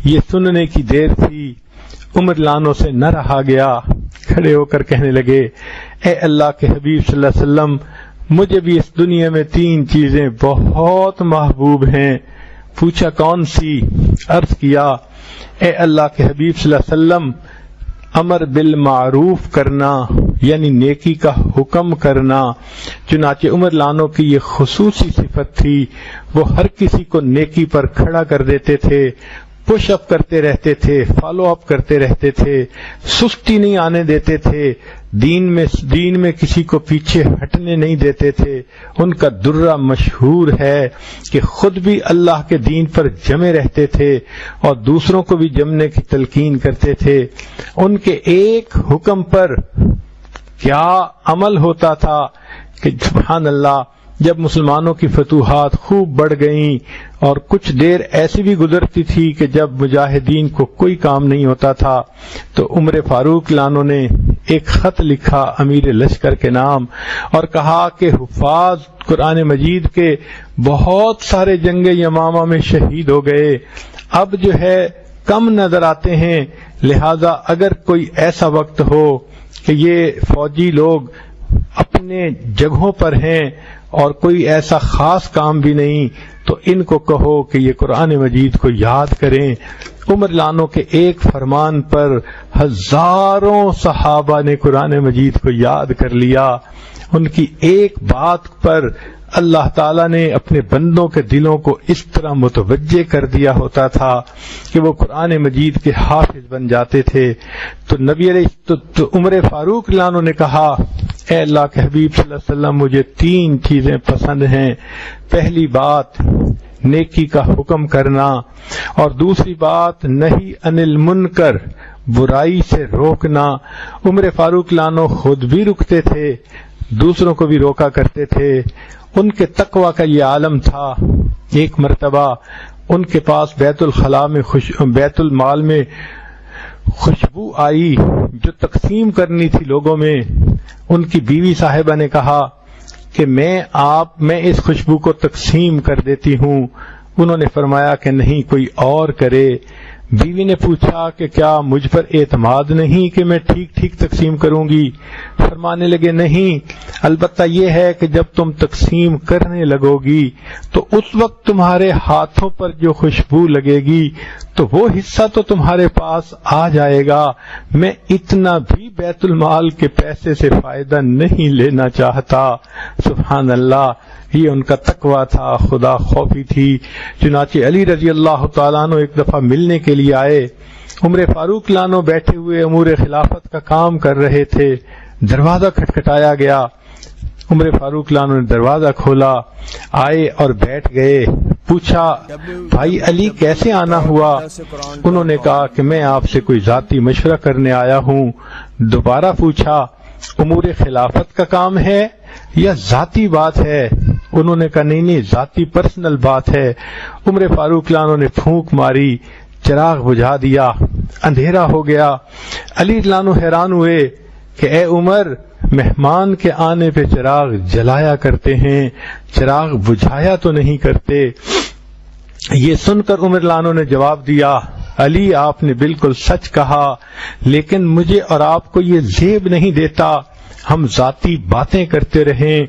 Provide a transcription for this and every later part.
یہ سننے کی دیر تھی، عمر لانوں سے نہ رہا گیا، کھڑے ہو کر کہنے لگے اے اللہ کے حبیب صلی اللہ علیہ وسلم، مجھے بھی اس دنیا میں 3 چیزیں بہت محبوب ہیں۔ پوچھا کون سی؟ عرض کیا اے اللہ کے حبیب صلی اللہ علیہ وسلم، امر بالمعروف کرنا یعنی نیکی کا حکم کرنا۔ چنانچہ عمر لانوں کی یہ خصوصی صفت تھی، وہ ہر کسی کو نیکی پر کھڑا کر دیتے تھے، پش اپ کرتے رہتے تھے، فالو اپ کرتے رہتے تھے، سستی نہیں آنے دیتے تھے، دین میں کسی کو پیچھے ہٹنے نہیں دیتے تھے۔ ان کا درہ مشہور ہے کہ خود بھی اللہ کے دین پر جمے رہتے تھے اور دوسروں کو بھی جمنے کی تلقین کرتے تھے۔ ان کے ایک حکم پر کیا عمل ہوتا تھا کہ سبحان اللہ، جب مسلمانوں کی فتوحات خوب بڑھ گئیں اور کچھ دیر ایسی بھی گزرتی تھی کہ جب مجاہدین کو کوئی کام نہیں ہوتا تھا تو عمر فاروق لانوں نے ایک خط لکھا امیر لشکر کے نام اور کہا کہ حفاظ قرآن مجید کے بہت سارے جنگ یمامہ میں شہید ہو گئے، اب جو ہے کم نظر آتے ہیں، لہذا اگر کوئی ایسا وقت ہو کہ یہ فوجی لوگ اپنے جگہوں پر ہیں اور کوئی ایسا خاص کام بھی نہیں تو ان کو کہو کہ یہ قرآن مجید کو یاد کریں۔ عمر لانوں کے ایک فرمان پر ہزاروں صحابہ نے قرآن مجید کو یاد کر لیا۔ ان کی ایک بات پر اللہ تعالیٰ نے اپنے بندوں کے دلوں کو اس طرح متوجہ کر دیا ہوتا تھا کہ وہ قرآن مجید کے حافظ بن جاتے تھے۔ تو نبی علیہ تو عمر فاروق لانوں نے کہا اے اللہ کے حبیب صلی اللہ علیہ وسلم، مجھے 3 چیزیں پسند ہیں۔ پہلی بات نیکی کا حکم کرنا، اور دوسری بات نہی عن المنکر، برائی سے روکنا۔ عمر فاروق لانوں خود بھی رکتے تھے، دوسروں کو بھی روکا کرتے تھے۔ ان کے تقوی کا یہ عالم تھا۔ ایک مرتبہ ان کے پاس بیت المال میں خوشبو آئی جو تقسیم کرنی تھی لوگوں میں۔ ان کی بیوی صاحبہ نے کہا کہ میں اس خوشبو کو تقسیم کر دیتی ہوں۔ انہوں نے فرمایا کہ نہیں، کوئی اور کرے۔ بیوی نے پوچھا کہ کیا مجھ پر اعتماد نہیں کہ میں ٹھیک تقسیم کروں گی؟ فرمانے لگے نہیں، البتہ یہ ہے کہ جب تم تقسیم کرنے لگو گی تو اس وقت تمہارے ہاتھوں پر جو خوشبو لگے گی تو وہ حصہ تو تمہارے پاس آ جائے گا۔ میں اتنا بھی بیت المال کے پیسے سے فائدہ نہیں لینا چاہتا۔ سبحان اللہ، یہ ان کا تقویٰ تھا، خدا خوفی تھی۔ چنانچہ علی رضی اللہ تعالیٰ عنہ ایک دفعہ ملنے کے لیے آئے۔ عمر فاروق لانوں بیٹھے ہوئے امور خلافت کا کام کر رہے تھے۔ دروازہ کھٹکھٹایا گیا، عمر فاروق لانوں نے دروازہ کھولا، آئے اور بیٹھ گئے۔ پوچھا بھائی علی کیسے آنا ہوا؟ انہوں نے کہا کہ میں آپ سے کوئی ذاتی مشورہ کرنے آیا ہوں۔ دوبارہ پوچھا امور خلافت کا کام ہے یا ذاتی بات ہے؟ انہوں نے کہا نہیں، ذاتی پرسنل بات ہے۔ عمر فاروق لانوں نے پھونک ماری، چراغ بجھا دیا، اندھیرا ہو گیا۔ علی لانوں حیران ہوئے کہ اے عمر، مہمان کے آنے پہ چراغ جلایا کرتے ہیں، چراغ بجھایا تو نہیں کرتے۔ یہ سن کر عمر لانوں نے جواب دیا علی آپ نے بالکل سچ کہا، لیکن مجھے اور آپ کو یہ زیب نہیں دیتا ہم ذاتی باتیں کرتے رہیں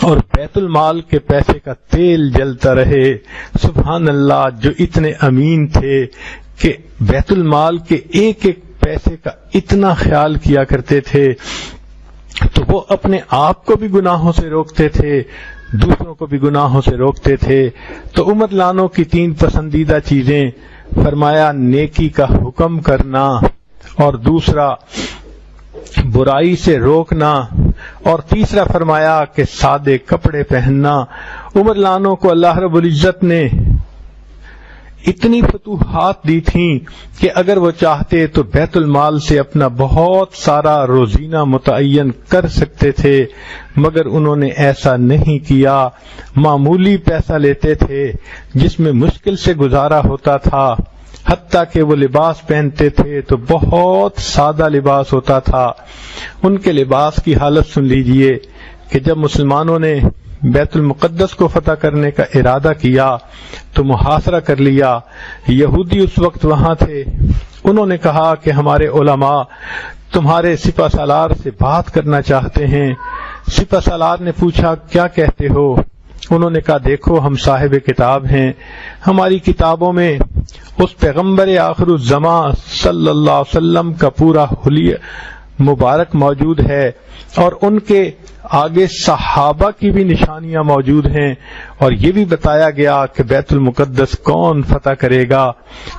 اور بیت المال کے پیسے کا تیل جلتا رہے۔ سبحان اللہ، جو اتنے امین تھے کہ بیت المال کے ایک ایک پیسے کا اتنا خیال کیا کرتے تھے، تو وہ اپنے آپ کو بھی گناہوں سے روکتے تھے، دوسروں کو بھی گناہوں سے روکتے تھے۔ تو عمر لانوں کی 3 پسندیدہ چیزیں، فرمایا نیکی کا حکم کرنا، اور دوسرا برائی سے روکنا، اور تیسرا فرمایا کہ سادے کپڑے پہننا۔ عمر لانوں کو اللہ رب العزت نے اتنی فتوحات دی تھیں کہ اگر وہ چاہتے تو بیت المال سے اپنا بہت سارا روزینہ متعین کر سکتے تھے، مگر انہوں نے ایسا نہیں کیا۔ معمولی پیسہ لیتے تھے جس میں مشکل سے گزارا ہوتا تھا، حتیٰ کہ وہ لباس پہنتے تھے تو بہت سادہ لباس ہوتا تھا۔ ان کے لباس کی حالت سن لیجئے کہ جب مسلمانوں نے بیت المقدس کو فتح کرنے کا ارادہ کیا تو محاصرہ کر لیا۔ یہودی اس وقت وہاں تھے، انہوں نے کہا کہ ہمارے علماء تمہارے سپہ سالار سے بات کرنا چاہتے ہیں۔ سپہ سالار نے پوچھا کیا کہتے ہو؟ انہوں نے کہا دیکھو ہم صاحب کتاب ہیں، ہماری کتابوں میں اس پیغمبر آخر الزمان صلی اللہ علیہ وسلم کا پورا حلیہ مبارک موجود ہے، اور ان کے آگے صحابہ کی بھی نشانیاں موجود ہیں، اور یہ بھی بتایا گیا کہ بیت المقدس کون فتح کرے گا۔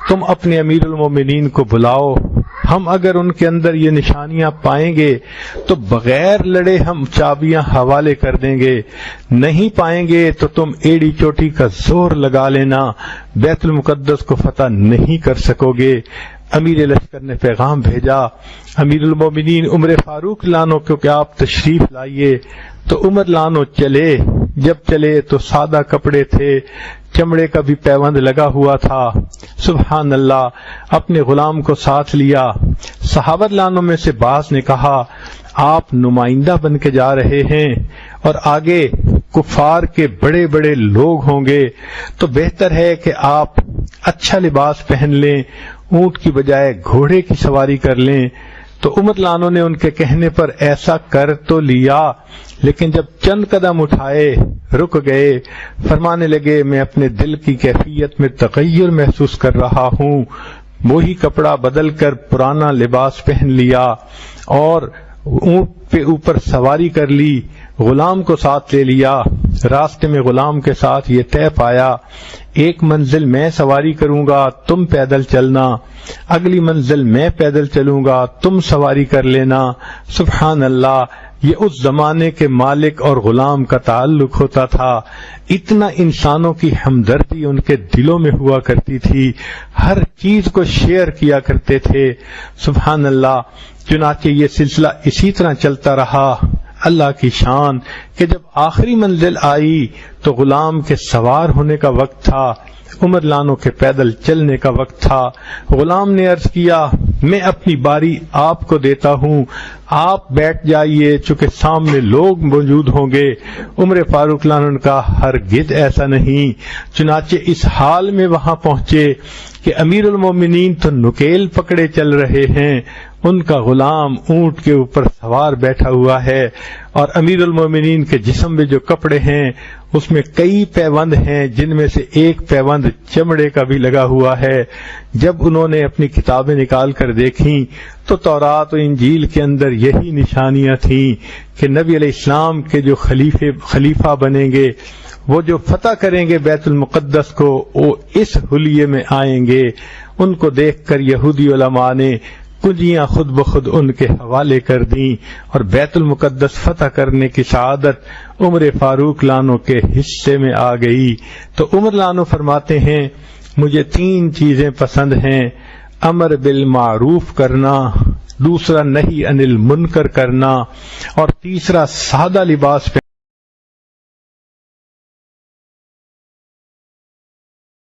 تم اپنے امیر المومنین کو بلاؤ، ہم اگر ان کے اندر یہ نشانیاں پائیں گے تو بغیر لڑے ہم چابیاں حوالے کر دیں گے، نہیں پائیں گے تو تم ایڑی چوٹی کا زور لگا لینا، بیت المقدس کو فتح نہیں کر سکو گے۔ امیر لشکر نے پیغام بھیجا، امیر المومنین عمر فاروق لانو کیونکہ آپ تشریف لائیے، تو عمر لانو چلے۔ جب چلے تو سادہ کپڑے تھے، چمڑے کا بھی پیوند لگا ہوا تھا۔ سبحان اللہ، اپنے غلام کو ساتھ لیا۔ صحابہ لانوں میں سے بعض نے کہا آپ نمائندہ بن کے جا رہے ہیں اور آگے کفار کے بڑے بڑے لوگ ہوں گے، تو بہتر ہے کہ آپ اچھا لباس پہن لیں، اونٹ کی بجائے گھوڑے کی سواری کر لیں۔ تو عمر لانو نے ان کے کہنے پر ایسا کر تو لیا، لیکن جب چند قدم اٹھائے رک گئے، فرمانے لگے میں اپنے دل کی کیفیت میں تغیر محسوس کر رہا ہوں۔ وہی کپڑا بدل کر پرانا لباس پہن لیا اور اونٹ پہ اوپر سواری کر لی، غلام کو ساتھ لے لیا۔ راستے میں غلام کے ساتھ یہ طے پایا، ایک منزل میں سواری کروں گا تم پیدل چلنا، اگلی منزل میں پیدل چلوں گا تم سواری کر لینا۔ سبحان اللہ، یہ اس زمانے کے مالک اور غلام کا تعلق ہوتا تھا۔ اتنا انسانوں کی ہمدردی ان کے دلوں میں ہوا کرتی تھی، ہر چیز کو شیئر کیا کرتے تھے۔ سبحان اللہ، چنانچہ یہ سلسلہ اسی طرح چلتا رہا۔ اللہ کی شان کہ جب آخری منزل آئی تو غلام کے سوار ہونے کا وقت تھا، عمر لانو کے پیدل چلنے کا وقت تھا۔ غلام نے عرض کیا میں اپنی باری آپ کو دیتا ہوں، آپ بیٹھ جائیے چونکہ سامنے لوگ موجود ہوں گے۔ عمر فاروق لانو نے کہا ہرگز ایسا نہیں۔ چنانچہ اس حال میں وہاں پہنچے کہ امیر المومنین تو نکیل پکڑے چل رہے ہیں، ان کا غلام اونٹ کے اوپر سوار بیٹھا ہوا ہے، اور امیر المومنین کے جسم میں جو کپڑے ہیں اس میں کئی پیوند ہیں، جن میں سے ایک پیوند چمڑے کا بھی لگا ہوا ہے۔ جب انہوں نے اپنی کتابیں نکال کر دیکھیں تو تورات و انجیل کے اندر یہی نشانیاں تھیں کہ نبی علیہ السلام کے جو خلیفہ بنیں گے، وہ جو فتح کریں گے بیت المقدس کو، وہ اس حلیے میں آئیں گے۔ ان کو دیکھ کر یہودی علماء نے کنجیاں خود بخود ان کے حوالے کر دیں، اور بیت المقدس فتح کرنے کی سعادت عمر فاروق لانو کے حصے میں آ گئی۔ تو عمر لانو فرماتے ہیں مجھے 3 چیزیں پسند ہیں، امر بالمعروف کرنا، دوسرا نہی عن المنکر کرنا، اور تیسرا سادہ لباس